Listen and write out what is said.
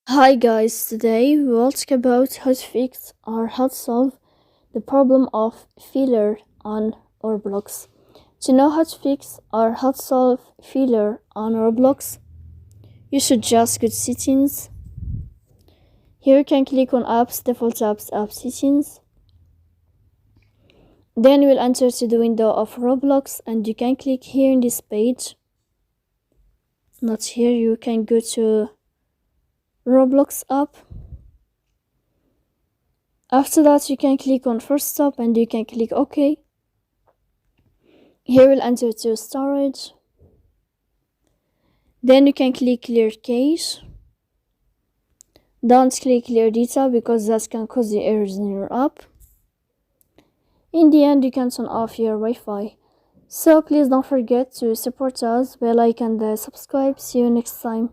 Hi guys, today we will talk about how to fix or how to solve the problem of failure on Roblox. To know how to fix or how to solve failure on Roblox, you should just go to settings. Here you can click on apps, default apps, app settings. Then you will enter to the window of Roblox and you can click here in this page. Not here, you can go to Roblox app. After that, you can click on first stop and you can click OK. Here we'll enter to storage. Then you can click clear cache. Don't click clear data because that can cause the errors in your app. In the end, you can turn off your Wi-Fi. So please don't forget to support us by like and subscribe. See you next time.